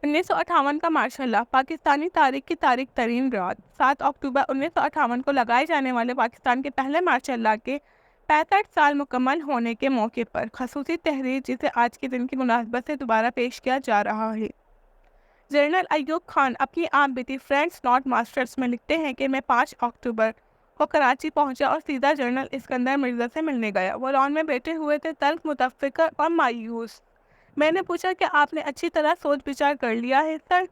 1958 کا martial law, Pakistani تاریخ کی تاریخ ترین رات 7 اکتوبر 1958 کو لگائے جانے والے پاکستان کے پہلے مارشل لا کے 65 سال مکمل ہونے کے موقع پر خصوصی تحریر جسے آج کے دن کی مناسبت سے دوبارہ پیش کیا جا رہا ہے۔ جنرل ایوب خان اپنی آپ بیٹی فرینڈس ناٹ ماسٹرز میں لکھتے ہیں کہ میں 5 اکتوبر کو کراچی پہنچا اور سیدھا جنرل اسکندر مرزا سے ملنے گیا۔ وہ لان میں بیٹھے ہوئے تھے، تلخ، متفکر اور مایوس۔ میں نے پوچھا کہ آپ نے اچھی طرح سوچ بچار کر لیا ہے سر؟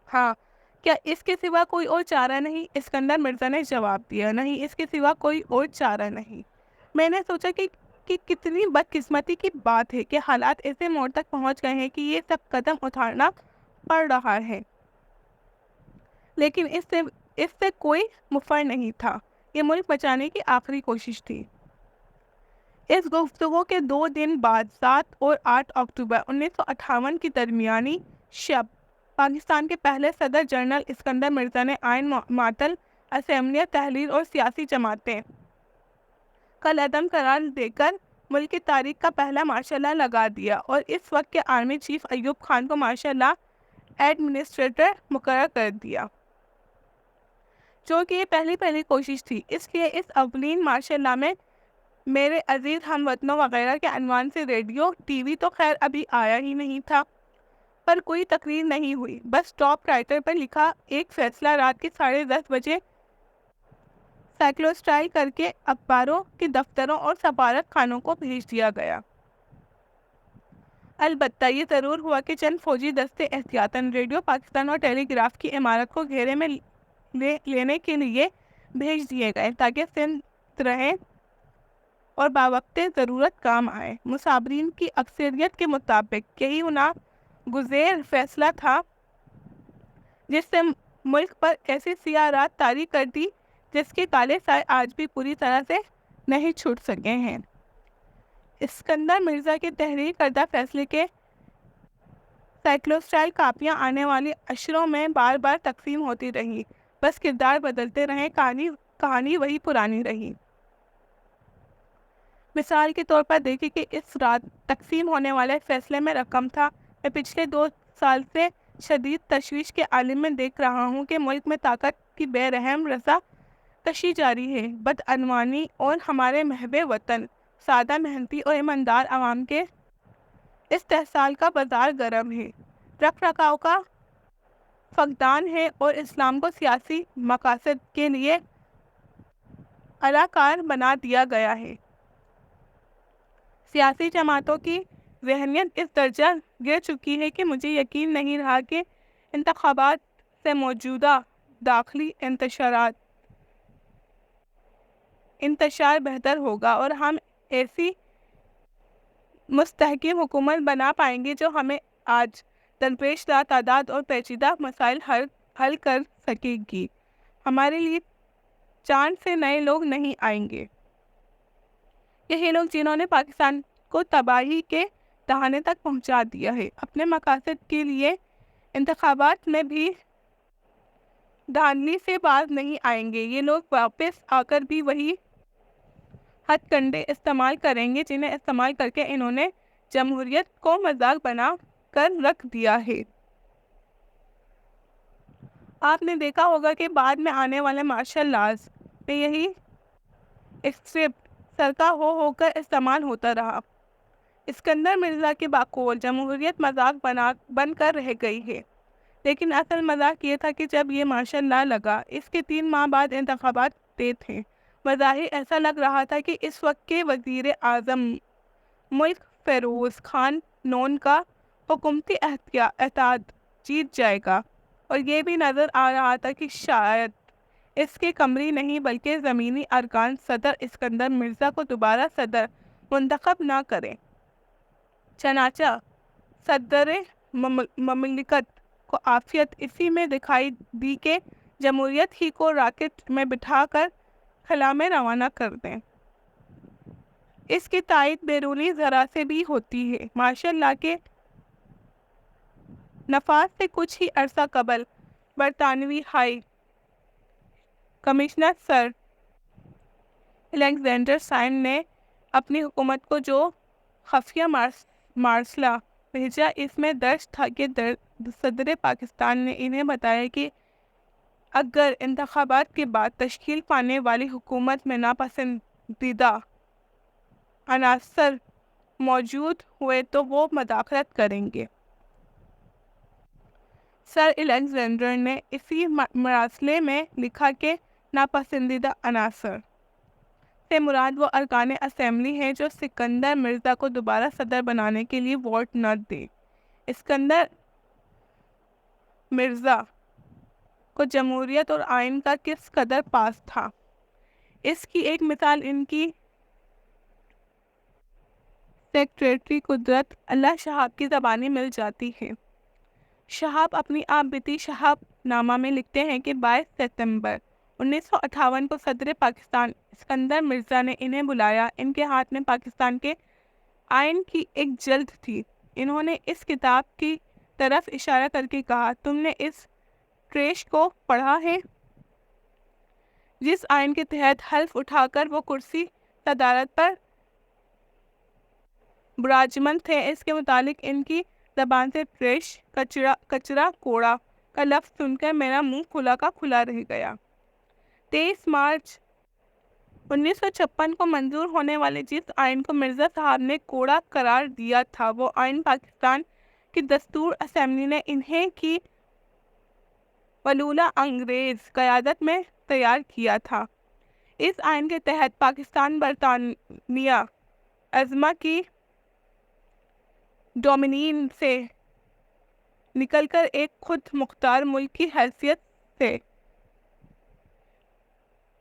ہاں۔ کیا اس کے سوا کوئی اور چارہ نہیں؟ اسکندر مرزا نے جواب دیا، نہیں، اس کے سوا کوئی اور چارہ نہیں۔ میں نے سوچا کہ کتنی بدقسمتی کی بات ہے کہ حالات ایسے موڑ تک پہنچ گئے ہیں کہ یہ سب قدم اٹھانا پڑ رہا ہے، لیکن اس سے کوئی مفر نہیں تھا۔ یہ ملک بچانے کی آخری کوشش تھی۔ اس گفتگو کے 2 دن بعد 7 اور 8 اکتوبر 1958 کی درمیانی شب پاکستان کے پہلے صدر جنرل اسکندر مرزا نے آئین معطل اسمبلیاں، تحریر اور سیاسی جماعتیں کل عدم قرار دے کر ملک کی تاریخ کا پہلا مارشل لا لگا دیا اور اس وقت کے آرمی چیف ایوب خان کو مارشل لا ایڈمنسٹریٹر مقرر کر دیا، جو کہ یہ پہلی کوشش تھی۔ اس لیے اس اولین مارشل لا میں میرے عزیز ہم وطنوں وغیرہ کے عنوان سے ریڈیو ٹی وی تو خیر ابھی آیا ہی نہیں تھا، پر کوئی تقریر نہیں ہوئی، بس ٹاپ رائٹر پر لکھا ایک فیصلہ رات کے 10:30 بجے سائیکلوسٹائل کر کے اخباروں کے دفتروں اور سفارت خانوں کو بھیج دیا گیا۔ البتہ یہ ضرور ہوا کہ چند فوجی دستے احتیاطاً ریڈیو پاکستان اور ٹیلی گراف کی عمارت کو گھیرے میں لینے کے لیے بھیج دیے گئے تاکہ سمت رہے اور باوقت ضرورت کام آئے۔ مصابرین کی اکثریت کے مطابق یہی ناگزیر فیصلہ تھا جس سے ملک پر ایسی سیاہ رات طاری کر دی جس کے کالے سائے آج بھی پوری طرح سے نہیں چھوٹ سکے ہیں۔ اسکندر مرزا کے تحریر کردہ فیصلے کے سائیکلوسٹائل کاپیاں آنے والی اشروں میں بار بار تقسیم ہوتی رہی، بس کردار بدلتے رہے، کہانی وہی پرانی رہی۔ مثال کے طور پر دیکھیں کہ اس رات تقسیم ہونے والے فیصلے میں رقم تھا۔ میں پچھلے 2 سال سے شدید تشویش کے عالم میں دیکھ رہا ہوں کہ ملک میں طاقت کی بے رحم رضا کشی جاری ہے، بدعنوانی اور ہمارے محب وطن سادہ محنتی اور ایماندار عوام کے استحصال کا بازار گرم ہے، رکھ رکھاؤ کا فقدان ہے اور اسلام کو سیاسی مقاصد کے لیے الاکار بنا دیا گیا ہے۔ سیاسی جماعتوں کی ذہنیت اس درجہ گر چکی ہے کہ مجھے یقین نہیں رہا کہ انتخابات سے موجودہ داخلی انتشار بہتر ہوگا اور ہم ایسی مستحکم حکومت بنا پائیں گے جو ہمیں آج درپیش تعداد اور پیچیدہ مسائل حل کر سکے گی۔ ہمارے لیے چاند سے نئے لوگ نہیں آئیں گے، یہی لوگ جنہوں نے پاکستان کو تباہی کے دہانے تک پہنچا دیا ہے، اپنے مقاصد کے لیے انتخابات میں بھی دھاندلی سے باز نہیں آئیں گے۔ یہ لوگ واپس آ کر بھی وہی ہتھ کنڈے استعمال کریں گے جنہیں استعمال کر کے انہوں نے جمہوریت کو مذاق بنا کر رکھ دیا ہے۔ آپ نے دیکھا ہوگا کہ بعد میں آنے والے مارشل لاز میں یہی اسکرپٹ سرکہ ہو کر استعمال ہوتا رہا۔ اسکندر مرزا کے باقول جمہوریت مذاق بن کر رہ گئی ہے، لیکن اصل مذاق یہ تھا کہ جب یہ مارشل لا لگا، اس کے 3 ماہ بعد انتخابات طے تھے، بظاہر ایسا لگ رہا تھا کہ اس وقت کے وزیر اعظم ملک فیروز خان نون کا حکومتی اتحاد جیت جائے گا، اور یہ بھی نظر آ رہا تھا کہ شاید اس کے قمری نہیں بلکہ زمینی ارکان صدر اسکندر مرزا کو دوبارہ صدر منتخب نہ کریں۔ چنانچہ صدر مملکت کو عافیت اسی میں دکھائی دی کہ جمہوریت ہی کو راکٹ میں بٹھا کر خلا میں روانہ کر دیں۔ اس کی تائید بیرونی ذرا سے بھی ہوتی ہے۔ مارشل لا کے نفاذ سے کچھ ہی عرصہ قبل برطانوی high commissioner sir Alexander Symon نے اپنی حکومت کو جو خفیہ مراسلہ بھیجا۔ اس میں درج تھا کہ صدر پاکستان نے انہیں بتایا کہ اگر انتخابات کے بعد تشکیل پانے والی حکومت میں ناپسندیدہ عناصر موجود ہوئے تو وہ مداخلت کریں گے۔ سر الیگزینڈر نے اسی مراسلے میں لکھا کہ ناپسندیدہ عناصر سے مراد وہ ارکان اسمبلی ہیں جو سکندر مرزا کو دوبارہ صدر بنانے کے لیے ووٹ نہ دیں۔ اسکندر مرزا کو جمہوریت اور آئین کا کس قدر پاس تھا، اس کی ایک مثال ان کی سیکریٹری قدرت اللہ شہاب کی زبانی مل جاتی ہے۔ شہاب اپنی آپ بیتی شہاب نامہ میں لکھتے ہیں کہ 22 ستمبر 1958 کو صدر پاکستان اسکندر مرزا نے انہیں بلایا۔ ان کے ہاتھ میں پاکستان کے آئین کی ایک جلد تھی۔ انہوں نے اس کتاب کی طرف اشارہ کر کے کہا، تم نے اس ٹریش کو پڑھا ہے؟ جس آئین کے تحت حلف اٹھا کر وہ کرسی صدارت پر براجمان تھے، اس کے متعلق ان کی زبان سے ٹریش، کچرا، کوڑا کا لفظ سن کر میرا منہ کھلا کا کھلا رہ گیا۔ 23 مارچ 1956 کو منظور ہونے والے جس آئین کو مرزا صاحب نے کوڑا قرار دیا تھا، وہ آئین پاکستان کی دستور اسمبلی نے انہیں کی ولولہ انگریز قیادت میں تیار کیا تھا۔ اس آئین کے تحت پاکستان برطانیہ عظمیٰ کی ڈومینین سے نکل کر ایک خود مختار ملک کی حیثیت سے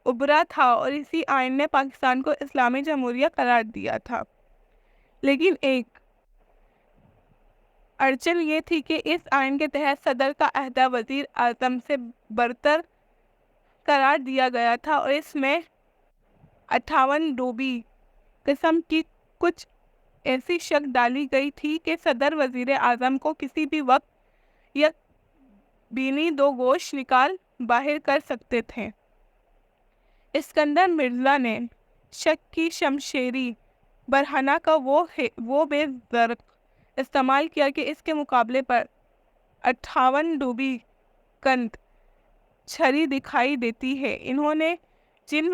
ابھرا تھا اور اسی آئین نے پاکستان کو اسلامی جمہوریہ قرار دیا تھا۔ لیکن ایک اڑچن یہ تھی کہ اس آئین کے تحت صدر کا عہدہ وزیر اعظم سے برتر قرار دیا گیا تھا اور اس میں 58 ڈوبی قسم کی کچھ ایسی شک ڈالی گئی تھی کہ صدر وزیر اعظم کو کسی بھی وقت یک بینی دو گوش نکال باہر کر سکتے تھے۔ اسکندر مرزا نے شک کی شمشیری برہنہ کا وہ بے زرق استعمال کیا کہ اس کے مقابلے پر 58 ڈوبی کند چھری دکھائی دیتی ہے۔ انہوں نے جن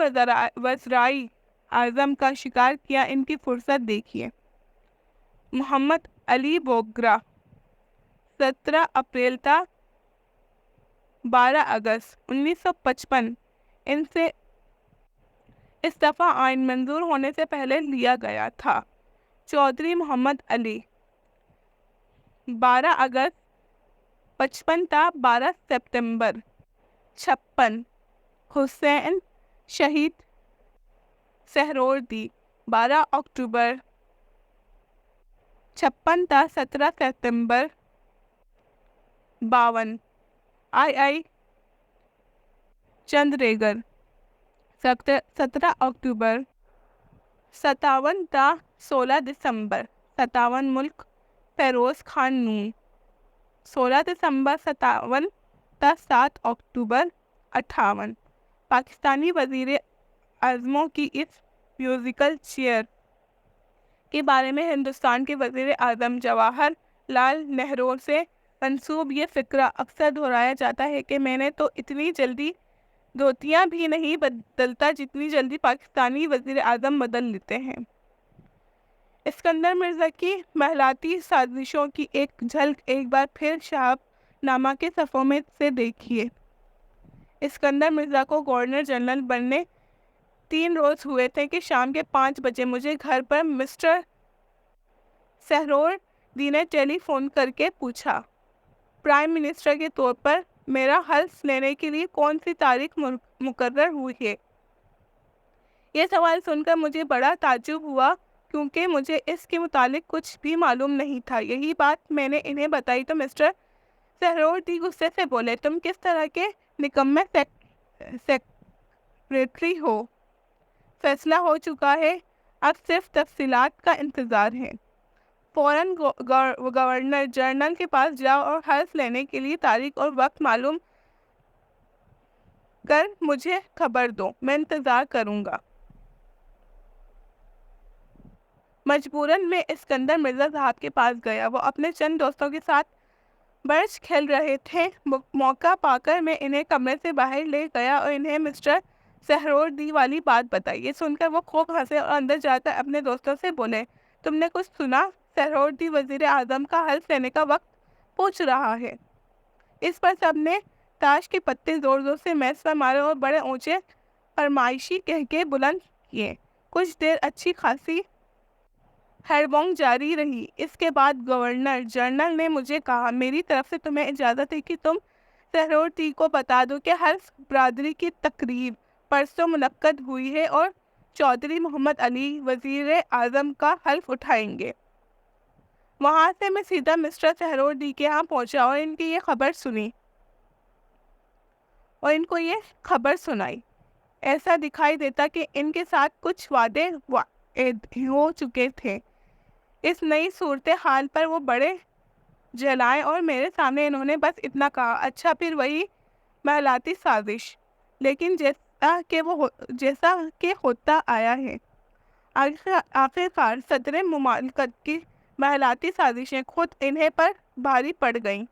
وزرائے اعظم کا شکار کیا، ان کی فہرست دیکھیے۔ محمد علی بوگرا 17 اپریل تا 12 اگست 1955 ان سے استعفی آئین منظور ہونے سے پہلے لیا گیا تھا۔ چودھری محمد علی 12 اگست 55 تا 12 ستمبر 56 حسین شہید سہروردی 12 اکتوبر 56 تا 17 ستمبر 52 آئی چندریگر 17 اکتوبر 57 تا 16 دسمبر 57 ملک فیروز خان نون 16 دسمبر 57 تا 7 اکتوبر 58 پاکستانی وزیر اعظموں کی اس میوزیکل چیئر کے بارے میں ہندوستان کے وزیر اعظم جواہر لال نہرو سے منسوب یہ فقرہ اکثر دہرایا جاتا ہے کہ میں نے تو اتنی جلدی دھوتیاں بھی نہیں بدلتا جتنی جلدی پاکستانی وزیر اعظم بدل لیتے ہیں۔ اسکندر مرزا کی محلاتی سازشوں کی ایک جھلک ایک بار پھر شہاب نامہ کے صفحوں میں سے دیکھیے۔ اسکندر مرزا کو گورنر جنرل بننے 3 روز ہوئے تھے کہ شام کے 5 بجے مجھے گھر پر مسٹر سہروردی نے ٹیلی فون کر کے پوچھا، پرائم منسٹر کے طور پر میرا حلف لینے کے لیے کون سی تاریخ مقرر ہوئی ہے؟ یہ سوال سن کر مجھے بڑا تعجب ہوا کیونکہ مجھے اس کے متعلق کچھ بھی معلوم نہیں تھا۔ یہی بات میں نے انہیں بتائی تو مسٹر سہروردی غصے سے بولے، تم کس طرح کے نکمے سیکریٹری ہو؟ فیصلہ ہو چکا ہے، اب صرف تفصیلات کا انتظار ہے۔ فوراً گورنر جنرل کے پاس جاؤ اور حلف لینے کے لیے تاریخ اور وقت معلوم کر مجھے خبر دو، میں انتظار کروں گا۔ مجبوراً میں اسکندر مرزا صاحب کے پاس گیا۔ وہ اپنے چند دوستوں کے ساتھ برج کھیل رہے تھے۔ موقع پا کر میں انہیں کمرے سے باہر لے گیا اور انہیں مسٹر سہروردی والی بات بتائی۔ یہ سن کر وہ خوب ہنسے اور اندر جا کر اپنے دوستوں سے بولے، تم نے کچھ سنا؟ سہروردی وزیر اعظم کا حلف لینے کا وقت پوچھ رہا ہے۔ اس پر سب نے تاش کے پتے زور زور سے میز پر مارے اور بڑے اونچے فرمائشی کہکے بلند کیے۔ کچھ دیر اچھی خاصی ہڑبونگ جاری رہی۔ اس کے بعد گورنر جنرل نے مجھے کہا، میری طرف سے تمہیں اجازت ہے کہ تم سہروردی کو بتا دو کہ حلف برادری کی تقریب پرسوں منعقد ہوئی ہے اور چودھری محمد علی وزیر اعظم کا حلف اٹھائیں گے۔ وہاں سے میں سیدھا مسٹر سہروردی کے ہاں پہنچا اور ان کو یہ خبر سنائی۔ ایسا دکھائی دیتا کہ ان کے ساتھ کچھ وعدے ہو چکے تھے۔ اس نئی صورتحال پر وہ بڑے جلائے اور میرے سامنے انہوں نے بس اتنا کہا، اچھا پھر وہی محلاتی سازش۔ لیکن جیسا کہ ہوتا آیا ہے، آخرکار صدر مملکت کی محلاتی سازشیں خود انہیں پر بھاری پڑ گئیں۔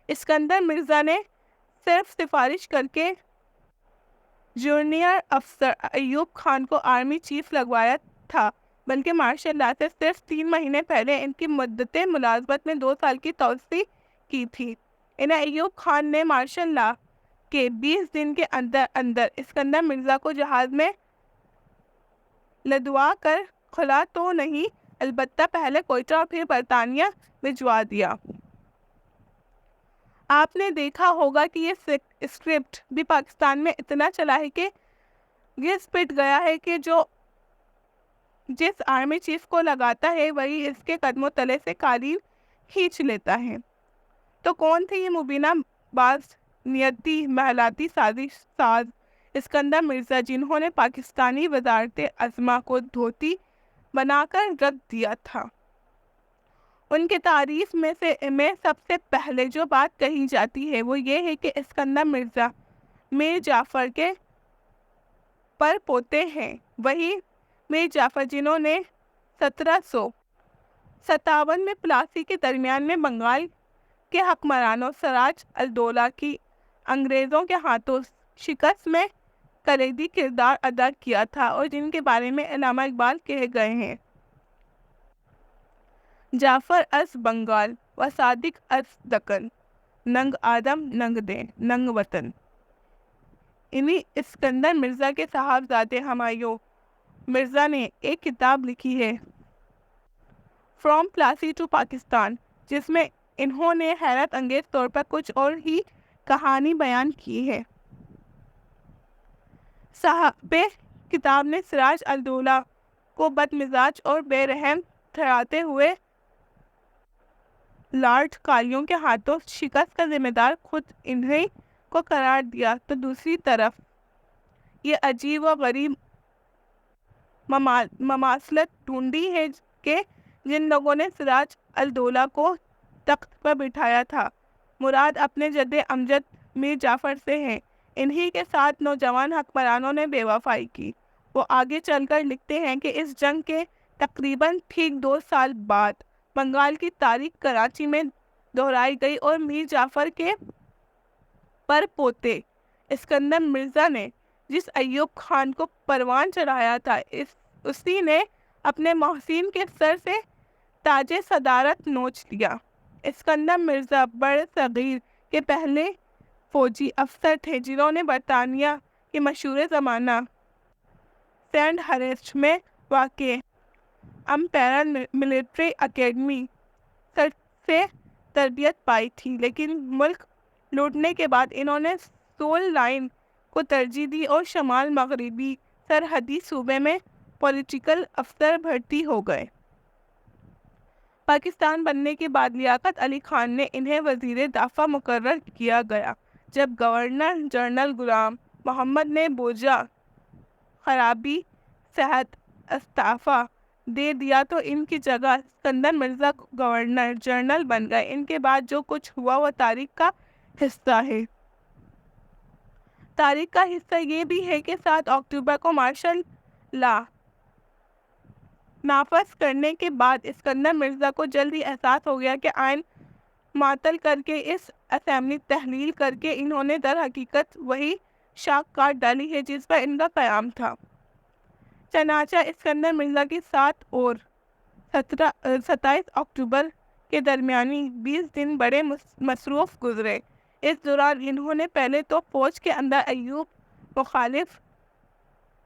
اسکندر مرزا نے صرف سفارش کر کے جونیئر افسر ایوب خان کو آرمی چیف لگوایا تھا، بلکہ مارشل لا سے صرف 3 مہینے پہلے ان کی مدت ملازمت میں 2 سال کی توسیع کی تھی۔ انہیں ایوب خان نے مارشل لا کے 20 دن کے اندر اندر اسکندر مرزا کو جہاز میں لدوا کر کھلا تو نہیں، البتہ پہلے کوئٹہ اور پھر برطانیہ بھجوا دیا۔ آپ نے دیکھا ہوگا کہ یہ اسکرپٹ بھی پاکستان میں اتنا چلا ہے کہ گھس پٹ گیا ہے کہ جو جس آرمی چیف کو لگاتا ہے وہی اس کے قدموں تلے سے قالین کھینچ لیتا ہے۔ تو کون تھے یہ مبینہ باز نیتی محلاتی ساز اسکندر مرزا، جنہوں نے پاکستانی وزارت عظمیٰ کو دھوتی بنا کر رکھ دیا تھا؟ ان کے تعریف میں سب سے پہلے جو بات کہی جاتی ہے وہ یہ ہے کہ اسکندر مرزا میر جعفر کے پر پوتے ہیں، وہی میر جعفر جنہوں نے 1757 میں پلاسی کے درمیان میں بنگال کے حکمرانوں سراج الدولہ کی انگریزوں کے ہاتھوں شکست میں کلیدی کردار ادا کیا تھا اور جن کے بارے میں علامہ اقبال کہے گئے ہیں، جعفر از بنگال و صادق از دکن، ننگ آدم ننگ دین ننگ وطن۔ انہی اسکندر مرزا کے صاحبزادے ہمایوں مرزا نے ایک کتاب لکھی ہے، فرام پلاسی ٹو پاکستان، جس میں انہوں نے حیرت انگیز طور پر کچھ اور ہی کہانی بیان کی ہے۔ صاحب کتاب نے سراج الدولہ کو بد مزاج اور بے رحم ٹھہراتے ہوئے لارڈ کالیوں کے ہاتھوں شکست کا ذمہ دار خود انہیں کو قرار دیا، تو دوسری طرف یہ عجیب و غریب مماثلت ڈھونڈی ہے کہ جن لوگوں نے سراج الدولہ کو تخت پر بٹھایا تھا، مراد اپنے جد امجد میر جعفر سے ہیں۔ انہی کے ساتھ نوجوان حکمرانوں نے بے وفائی کی۔ وہ آگے چل کر لکھتے ہیں کہ اس جنگ کے تقریباً ٹھیک 2 سال بعد بنگال کی تاریخ کراچی میں دہرائی گئی اور میر جعفر کے پر پوتے اسکندر مرزا نے جس ایوب خان کو پروان چڑھایا تھا، اسی نے اپنے محسن کے سر سے تاج صدارت نوچ لیا۔ اسکندر مرزا بر صغیر کے پہلے فوجی افسر تھے جنہوں نے برطانیہ کے مشہور زمانہ سینڈ ہرسٹ میں واقع امپیریل ملٹری اکیڈمی سے تربیت پائی تھی، لیکن ملک لوٹنے کے بعد انہوں نے سول لائن کو ترجیح دی اور شمال مغربی سرحدی صوبے میں پولیٹیکل افسر بھرتی ہو گئے۔ پاکستان بننے کے بعد لیاقت علی خان نے انہیں وزیر دفاع مقرر کیا گیا۔ جب گورنر جنرل غلام محمد نے بوجھ خرابی صحت استعفیٰ دے دیا تو ان کی جگہ اسکندر مرزا گورنر جنرل بن گئے۔ ان کے بعد جو کچھ ہوا وہ تاریخ کا حصہ ہے۔ تاریخ کا حصہ یہ بھی ہے کہ 7 اکتوبر کو مارشل لا نافذ کرنے کے بعد اسکندر مرزا کو جلدی احساس ہو گیا کہ آئین معطل کر کے اس اسمبلی تحلیل کر کے انہوں نے در حقیقت وہی شاخ کاٹ ڈالی ہے جس پر ان کا قیام تھا۔ چنانچہ اسکندر مرزا کی 7 اور 27 اکتوبر کے درمیانی 20 دن بڑے مصروف گزرے۔ اس دوران انہوں نے پہلے تو فوج کے اندر ایوب مخالف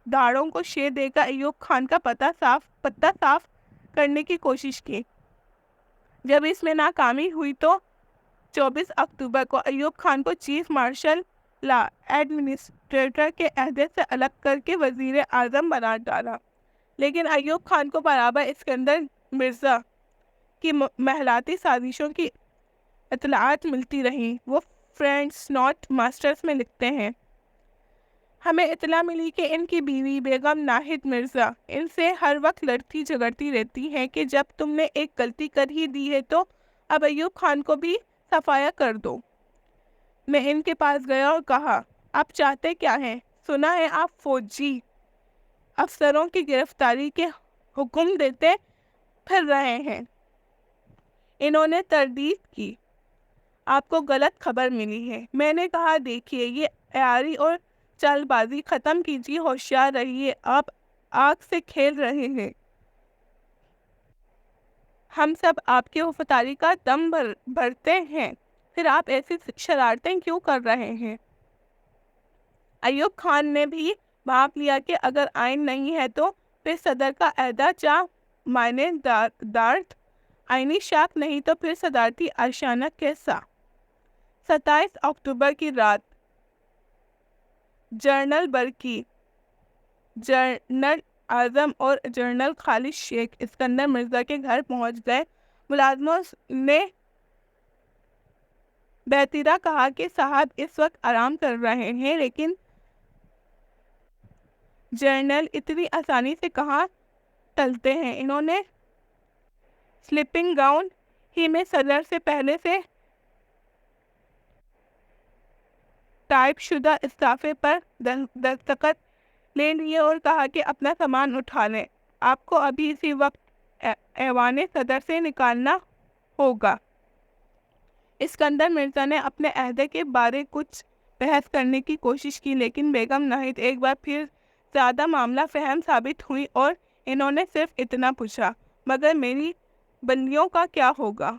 داڑوں کو شیر دے کر ایوب خان کا پتہ صاف کرنے کی کوشش کی۔ جب اس میں ناکامی ہوئی تو 24 اکتوبر کو ایوب خان کو چیف مارشل لا ایڈمنسٹریٹر کے عہدے سے الگ کر کے وزیر اعظم بنا ڈالا، لیکن ایوب خان کو برابر اسکندر مرزا کی محلاتی سازشوں کی اطلاعات ملتی رہیں۔ وہ فرینڈس نوٹ ماسٹرز میں لکھتے ہیں، ہمیں اطلاع ملی کہ ان کی بیوی بیگم ناہید مرزا ان سے ہر وقت لڑتی جھگڑتی رہتی ہیں کہ جب تم نے ایک غلطی کر ہی دی ہے تو اب ایوب خان کو بھی صفایا کر دو۔ میں ان کے پاس گیا اور کہا، آپ چاہتے کیا ہیں؟ سنا ہے آپ فوجی افسروں کی گرفتاری کے حکم دیتے پھر رہے ہیں۔ انہوں نے تردید کی، آپ کو غلط خبر ملی ہے۔ میں نے کہا، دیکھیے یہ عیاری اور چال بازی ختم کیجیے، ہوشیار رہیے، آپ آگ سے کھیل رہے ہیں۔ ہم سب آپ کی وفاداری کا دم بھرتے ہیں، پھر آپ ایسی شرارتیں کیوں کر رہے ہیں؟ ایوب خان نے بھی بھانپ لیا کہ اگر آئین نہیں ہے تو پھر صدر کا عہدہ چاہ معنی دارت، آئینی شاخ نہیں تو پھر صدارتی عرشانہ کیسا؟ 27 اکتوبر کی رات جنرل برکی، جنرل اعظم اور جنرل خالد شیخ اسکندر مرزا کے گھر پہنچ گئے۔ ملازموں نے بطریق کہا کہ صاحب اس وقت آرام کر رہے ہیں، لیکن جنرل اتنی آسانی سے کہاں ٹلتے ہیں۔ انہوں نے سلیپنگ گاؤن ہی میں صدر سے پہلے سے ٹائپ شدہ استعفے پر دستخط لے لیے اور کہا کہ اپنا سامان اٹھا لیں، آپ کو ابھی اسی وقت ایوان صدر سے نکالنا ہوگا۔ اسکندر مرزا نے اپنے عہدے کے بارے کچھ بحث کرنے کی کوشش کی، لیکن بیگم ناہید ایک بار پھر زیادہ معاملہ فہم ثابت ہوئی اور انہوں نے صرف اتنا پوچھا، مگر میری بندیوں کا کیا ہوگا؟